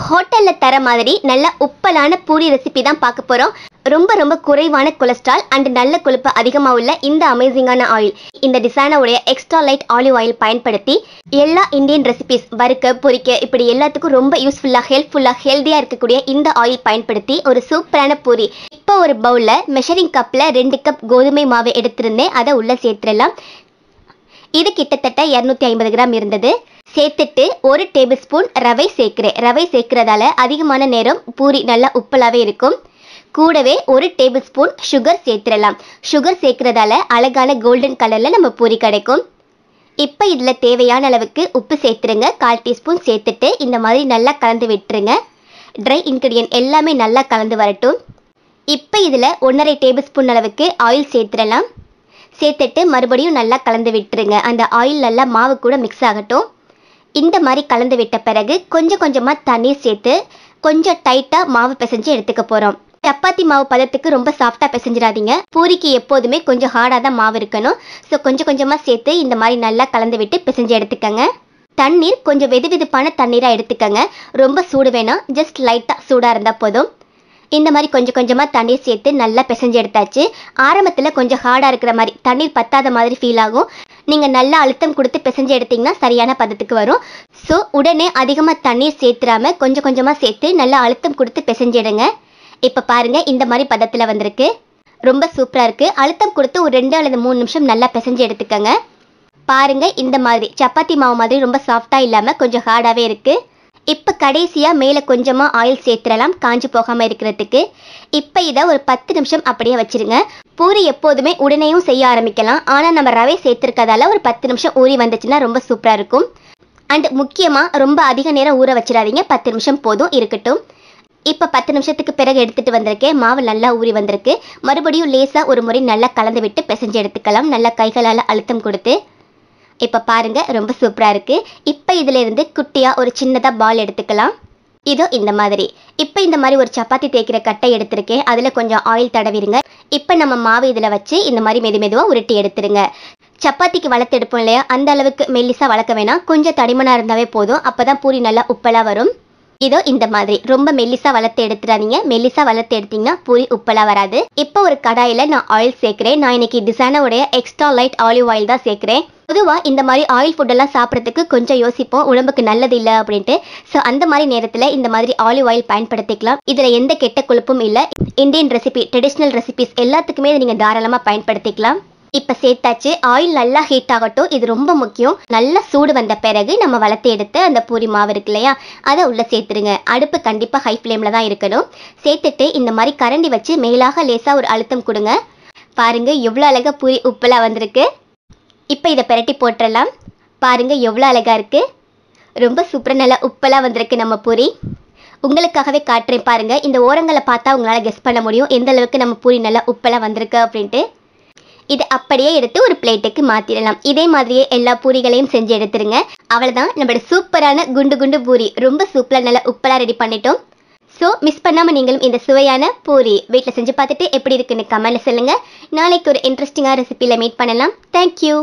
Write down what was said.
ஹோட்டல்ல தர மாதிரி நல்ல உப்பலான பூரி ரெசிபி தான் பார்க்க போறோம். ரொம்ப ரொம்ப குறைவான கொலஸ்ட்ரால் அண்ட் நல்ல கொழுப்பு அதிகமா உள்ள இந்த அமேசிங்கான ஆயில். இந்த டிசைனோடைய எக்ஸ்ட்ரா லைட் ஆலிவ் ஆயில் பயன்படுத்தி எல்லா இந்தியன் ரெசிபிஸ் வறுக்க பொரிக்க இப்படி எல்லாத்துக்கும் ரொம்ப யூஸ்ஃபுல்லா ஹெல்ப்ஃபுல்லா ஹெல்தியா இருக்கக்கூடிய இந்த ஆயில் பயன்படுத்தி ஒரு சூப்பரான பூரி. இப்போ ஒரு பவுல்ல மெஷரிங் கப்ல 2 கப் கோதுமை மாவு எடுத்திருந்தேன். அதை உள்ள சேர்த்துடலாம். இது கிட்டத்தட்ட 250 கிராம் இருந்தது. சேர்த்துட்டு 1 டேபிள் ஸ்பூன் ரவை சேர்க்கிறேன். ரவை சேர்க்கிறதால அதிகமான நேரம் பூரி நல்லா உப்பலாவே இருக்கும். கூடவே 1 டேபிள் ஸ்பூன் சுகர் சேர்த்துடலாம். சுகர் சேர்க்கிறதால அழகான கோல்டன் கலர்ல நம்ம பூரி கிடைக்கும். இப்போ இதில் தேவையான அளவுக்கு உப்பு சேர்த்துருங்க. 1/4 டீஸ்பூன் சேர்த்துட்டு இந்த மாதிரி நல்லா கலந்து விட்டுருங்க. ட்ரை இன்க்ரீடியன்ட் எல்லாமே நல்லா கலந்து வரட்டும். இப்போ இதில் 1/2 டேபிள் ஸ்பூன் அளவுக்கு ஆயில் சேர்த்துடலாம். சேர்த்துட்டு மறுபடியும் நல்லா கலந்து விட்டுருங்க. அந்த ஆயில் நல்லா மாவு கூட மிக்ஸ் ஆகட்டும். இந்த மாதிரி கலந்து விட்ட பிறகு கொஞ்சம் கொஞ்சமாக தண்ணீர் சேர்த்து கொஞ்சம் டைட்டாக மாவு பிசைஞ்சு எடுத்துக்க போகிறோம். சப்பாத்தி மாவு பதத்துக்கு ரொம்ப சாஃப்டாக பிசைஞ்சிடாதீங்க. பூரிக்கு எப்போதுமே கொஞ்சம் ஹார்டாக தான் மாவு இருக்கணும். ஸோ கொஞ்சம் கொஞ்சமாக சேர்த்து இந்த மாதிரி நல்லா கலந்து விட்டு பிசைஞ்சு எடுத்துக்கங்க. தண்ணீர் கொஞ்சம் வெது வெதுப்பான தண்ணீராக எடுத்துக்கங்க. ரொம்ப சூடு வேணாம், ஜஸ்ட் லைட்டாக சூடாக இருந்தால் போதும். இந்த மாதிரி கொஞ்சம் கொஞ்சமாக தண்ணீர் சேர்த்து நல்லா பிசைஞ்சு எடுத்தாச்சு. ஆரம்பத்தில் கொஞ்சம் ஹார்டாக இருக்கிற மாதிரி தண்ணீர் பத்தாத மாதிரி ஃபீல் ஆகும். நீங்கள் நல்லா அழுத்தம் கொடுத்து பிசைஞ்சு எடுத்தீங்கன்னா சரியான பதத்துக்கு வரும். ஸோ உடனே அதிகமாக தண்ணீர் சேர்த்துடாம கொஞ்சம் கொஞ்சமாக சேர்த்து நல்லா அழுத்தம் கொடுத்து பிசைஞ்சிடுங்க. இப்போ பாருங்க, இந்த மாதிரி பதத்தில் வந்திருக்கு. ரொம்ப சூப்பராக இருக்குது. அழுத்தம் கொடுத்து ஒரு 2 அல்லது 3 நிமிஷம் நல்லா பிசைஞ்சு எடுத்துக்கங்க. பாருங்க, இந்த மாதிரி சப்பாத்தி மாவு மாதிரி ரொம்ப சாஃப்டாக இல்லாமல் கொஞ்சம் ஹார்டாகவே இருக்குது. இப்போ கடைசியாக மேலே கொஞ்சமாக ஆயில் சேர்த்துடலாம், காஞ்சி போகாமல் இருக்கிறதுக்கு. இப்போ இதை ஒரு 10 நிமிஷம் அப்படியே வச்சுருங்க. பூரி எப்போதுமே உடனேயும் செய்ய ஆரம்பிக்கலாம். ஆனால் நம்ம ரவை சேர்த்துருக்கதால ஒரு 10 நிமிஷம் ஊறி வந்துச்சுன்னா ரொம்ப சூப்பராக இருக்கும். அண்ட் முக்கியமாக ரொம்ப அதிக நேரம் ஊற வச்சிடாதீங்க. 10 நிமிஷம் போதும், இருக்கட்டும். இப்போ 10 நிமிஷத்துக்கு பிறகு எடுத்துகிட்டு வந்திருக்கேன். மாவு நல்லா ஊறி வந்திருக்கு. மறுபடியும் லேசாக ஒரு முறை நல்லா கலந்து விட்டு பிசைஞ்சு எடுத்துக்கலாம், நல்லா கைகளால் அழுத்தம் கொடுத்து. இப்போ பாருங்க, ரொம்ப சூப்பராக இருக்குது. இப்போ இதில் இருந்து குட்டியாக ஒரு சின்னதாக பால் எடுத்துக்கலாம். இதோ இந்த மாதிரி. இப்போ இந்த மாதிரி ஒரு சப்பாத்தி தேய்க்கிற கட்டை எடுத்திருக்கேன். அதில் கொஞ்சம் ஆயில் தடவிடுங்க. இப்போ நம்ம மாவு இதில் வச்சு இந்த மாதிரி மெதுவாக உருட்டி எடுத்துருங்க. சப்பாத்திக்கு வளர்த்து எடுப்போம் இல்லையா, அந்த அளவுக்கு மெல்லிசாக வளர்க்க வேணாம், கொஞ்சம் தடிமனாக இருந்தாவே போதும். அப்போ தான் பூரி நல்லா உப்பலாக வரும். இதோ இந்த மாதிரி ரொம்ப மெல்லிசா வளர்த்து எடுத்துடாதீங்க. மெல்லிசா வளர்த்து எடுத்தீங்கன்னா பூரி உப்பலா வராது. இப்போ ஒரு கடாயில நான் ஆயில் சேர்க்கிறேன். நான் இன்னைக்கு டிசைனோடைய எக்ஸ்ட்ரா லைட் ஆலிவ் ஆயில் தான் சேர்க்கிறேன். பொதுவாக இந்த மாதிரி ஆயில் ஃபுட்டெல்லாம் சாப்பிட்றதுக்கு கொஞ்சம் யோசிப்போம், உடம்புக்கு நல்லது இல்லை அப்படின்ட்டு. ஸோ அந்த மாதிரி நேரத்தில் இந்த மாதிரி ஆலிவ் ஆயில் பயன்படுத்திக்கலாம். இதில் எந்த கெட்ட கொழுப்பும் இல்லை. இந்தியன் ரெசிபி, ட்ரெடிஷ்னல் ரெசிபிஸ் எல்லாத்துக்குமே இதை நீங்கள் தாராளமாக பயன்படுத்திக்கலாம். இப்போ சேர்த்தாச்சு. ஆயில் நல்லா ஹீட் ஆகட்டும், இது ரொம்ப முக்கியம். நல்லா சூடு வந்த பிறகு நம்ம வளர்த்து எடுத்து அந்த பூரி மாவு இருக்கு இல்லையா, அதை உள்ளே சேர்த்துருங்க. அடுப்பு கண்டிப்பாக ஹை ஃப்ளேமில் தான் இருக்கணும். சேர்த்துட்டு இந்த மாதிரி கரண்டி வச்சு மேலாக லேசாக ஒரு அழுத்தம் கொடுங்க. பாருங்க, எவ்வளோ அழகாக பூரி உப்பலாக வந்திருக்கு. இப்போ இதை பிரட்டி போட்டுடலாம். பாருங்க, எவ்வளோ அழகாக இருக்குது. ரொம்ப சூப்பராக நல்லா உப்பலாக வந்திருக்கு நம்ம பூரி. உங்களுக்காகவே காட்டுறேன் பாருங்க. இந்த ஓரங்களை பார்த்தா உங்களால் கெஸ் பண்ண முடியும் எந்த அளவுக்கு நம்ம பூரி நல்லா உப்பலாக வந்திருக்கு அப்படின்ட்டு. இதை அப்படியே எடுத்து ஒரு பிளேட்டுக்கு மாற்றிடலாம். இதே மாதிரியே எல்லா பூரிகளையும் செஞ்சு எடுத்துருங்க. அவ்வளோதான், நம்மளோட சூப்பரான குண்டு குண்டு பூரி ரொம்ப சூப்பராக நல்லா உப்பலாக ரெடி பண்ணிட்டோம். ஸோ மிஸ் பண்ணாமல் நீங்களும் இந்த சுவையான பூரி வீட்டில் செஞ்சு பார்த்துட்டு எப்படி இருக்குன்னு கமெண்ட்ல சொல்லுங்கள். நாளைக்கு ஒரு இன்ட்ரெஸ்டிங்கான ரெசிபியில் மீட் பண்ணலாம். தேங்க்யூ.